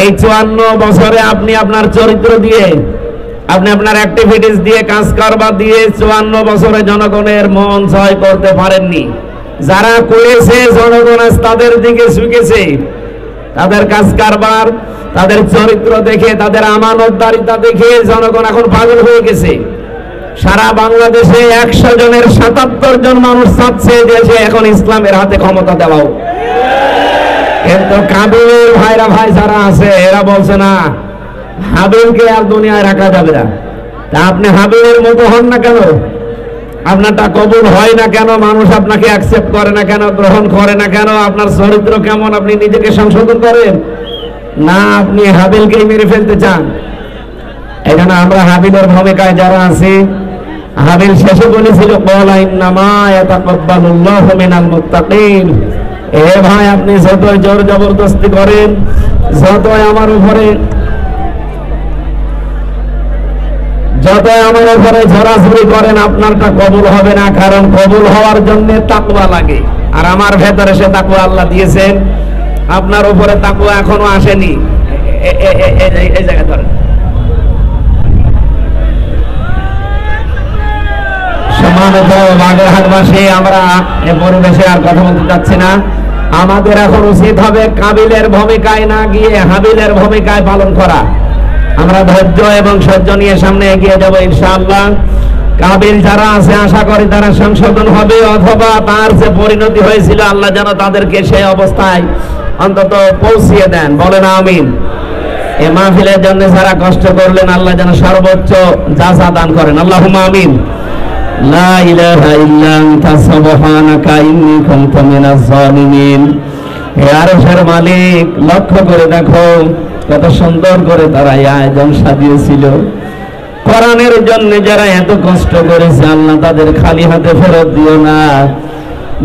এই 54 বছরে আপনি আপনার চরিত্র দিয়ে, আপনি আপনার অ্যাক্টিভিটিস দিয়ে, কাজ কারবার দিয়ে 54 বছরে জনগণের মন জয় করতে পারেননি। যারা করেছে জনগণ তাদের দিকে ঝুঁকেছে। তাদের কাজ কারবার, তাদের চরিত্র দেখে, তাদের আমানতদারিতা দেখে জনগণ এখন পাগল হয়ে গেছে। সারা বাংলাদেশে 100 জনের 77 জন মানুষ চাচ্ছে দেশে এখন ইসলামের হাতে ক্ষমতা দেওয়া হোক। কিন্তু কাবিলের ভাইরা ভাই যারা আছে এরা বলছে না, হাবিলকে আর দুনিয়ায় রাখা যাবে না। তা আপনি হাবিলের মতো হন না কেন? আপনারটা কবুল হয় না কেন? মানুষ আপনাকে অ্যাকসেপ্ট করে না কেন? গ্রহণ করে না কেন? আপনার চরিত্র কেমন? আপনি নিজেকে সংশোধন করেন না, আপনি হাবিলকেই মেরে ফেলতে চান? এখানে আমরা হাবিলের ভূমিকায় যারা আছি, হাবিল শেষে বলেছিল ক্বালা ইন্নামা ইয়াতাকাব্বালুল্লাহু মিনাল মুত্তাকিন। এ ভাই, আপনি যতই জোর জবরদস্তি করেন, যতই আমার উপরে ঝরাঝরি করেন, আপনারটা কবুল হবে না। কারণ কবুল হওয়ার জন্য তাকওয়া লাগে, আর আমার ভেতরে সে তাকওয়া আল্লাহ দিয়েছেন। আপনার উপরে তাকওয়া এখনো আসেনি। এই জায়গা ধরেন। সম্মানিত বাগেরহাটবাসী, আমরা এ পরিবেশে আর কথা বলতে চাচ্ছি না। আমাদের এখন উচিত হবে কাবিলের ভূমিকায় না গিয়ে হাবিলের ভূমিকায় পালন করা। আমরা ধৈর্য এবং সহ্য নিয়ে সামনে এগিয়ে যাব ইনশাআল্লাহ। কাবিল যারা আছে আশা করি তারা সংশোধন হবে, অথবা তার যে পরিণতি হয়েছিল আল্লাহ যেন তাদেরকে সেই অবস্থায় অন্তত পৌঁছিয়ে দেন। বলেন আমিন। এই মাহফিলের জন্য যারা কষ্ট করলেন আল্লাহ যেন সর্বোচ্চ জাযা দান করেন। আল্লাহুম্মা আমিন। লা ইলাহা ইল্লা আনতা সুবহানাকা ইন্নী কুনতু মিনাজ জালিমিন। হে আরশের মালিক, লক্ষ্য করে দেখো কত সুন্দর করে তারা আয়োজন সাজিয়েছিল। কোরআনের জন্য যারা এত কষ্ট করেছে আল্লাহ তাদের খালি হাতে ফেরত দিও না।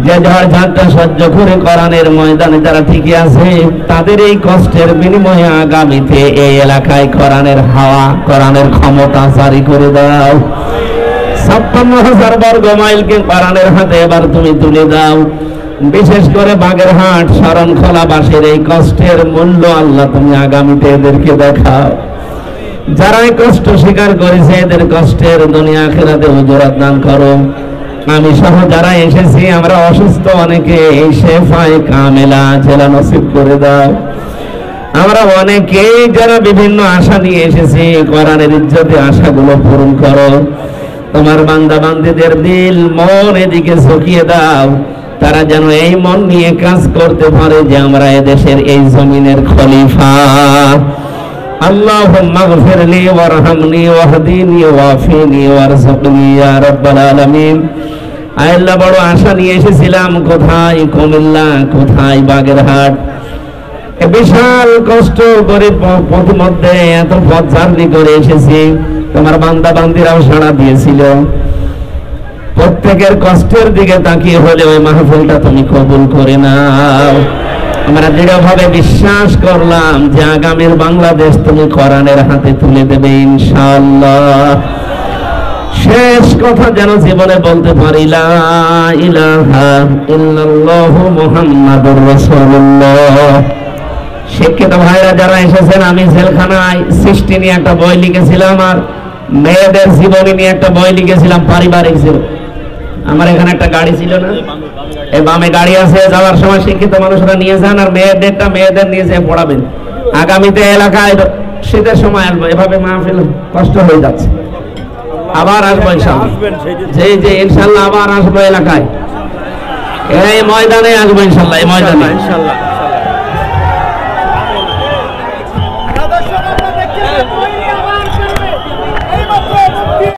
যে ঝড় ঝাঁটা সহ্য করে কোরআনের ময়দানে যারা টিকে আছে, তাদের এই কষ্টের বিনিময়ে আগামীতে এই এলাকায় কোরআনের হাওয়া, কোরআনের ক্ষমতা জারি করে দাও। 56,000 বর্গ মাইলকে কোরআনের হাতে এবার তুমি তুলে দাও। বিশেষ করে বাগেরহাট শরণখোলাবাসীর এই কষ্টের মূল্য আল্লাহ তুমি আগামীতে এদেরকে দেখাও। যারা এই কষ্ট স্বীকার করেছে এদের কষ্টের দুনিয়া আখিরাতে উজরাত দান করো। আমি সহ যারা এসেছি, আমরা অসুস্থ অনেকে, এই শেফায়ে কামেলা জেলা নসিব করে দাও। আমরা অনেকেই যারা বিভিন্ন আশা নিয়ে এসেছি, কোরআনের ইজ্জতে আশাগুলো পূরণ করো। তোমার বান্দা বান্দীদের দিল মন এদিকে ঝুঁকিয়ে দাও, তারা যেন এই মন নিয়ে কাজ করতে পারে যে আমরা এদেশের এই জমিনের খলিফা। আল্লাহুম্মা গফিরলি ওয়ারহামনি ওয়াহদিনি ওয়াফিনি ওয়ারযুকনি ইয়া রাব্বাল আলামিন। আল্লাহ, বড় আশা নিয়ে এসেছিলাম, কোথায় কুমিল্লা, কোথায় বাগেরহাট। বিশাল কষ্ট করে পথমধ্যে এত পথ জার্নি করে এসেছি, তোমার বান্দা বান্দীরাও সাড়া দিয়েছিল। প্রত্যেকের কষ্টের দিকে তাকিয়ে হলে ওই মাহফিলটা তুমি কবুল করে নাও। আমরা দৃঢ়ভাবে বিশ্বাস করলাম যে আগামীর বাংলাদেশ তুমি কোরআনের হাতে তুলে দেবে ইনশাআল্লাহ। শেষ কথা যেন জীবনে বলতে পারি, লা ইলাহা ইল্লাল্লাহু মুহাম্মাদুর রাসূলুল্লাহ। শিক্ষিত ভাইরা যারা এসেছেন, আমি জেলখানায় সৃষ্টি নিয়ে একটা বই লিখেছিলাম, আর মেয়েদের জীবনী নিয়ে একটা বই লিখেছিলাম, পারিবারিক জীবন। আমার এখানে একটা গাড়ি ছিল না, এই বামে গাড়ি আছে, যাওয়ার সময় শিক্ষিত মানুষরা নিয়ে যান, আর মেয়েদেরটা মেয়েদের নিয়ে যেয়ে পড়াবেন। আগামীতে এলাকায় শীতের সময় আসবো, এভাবে মাহফিল কষ্ট হয়ে যাচ্ছে। আবার আসবো ইনশাআল্লাহ, যে ইনশাআল্লাহ আবার আসবো এলাকায়, এই ময়দানে আসবো ইনশাআল্লাহ, এই ময়দানে ইনশাআল্লাহ।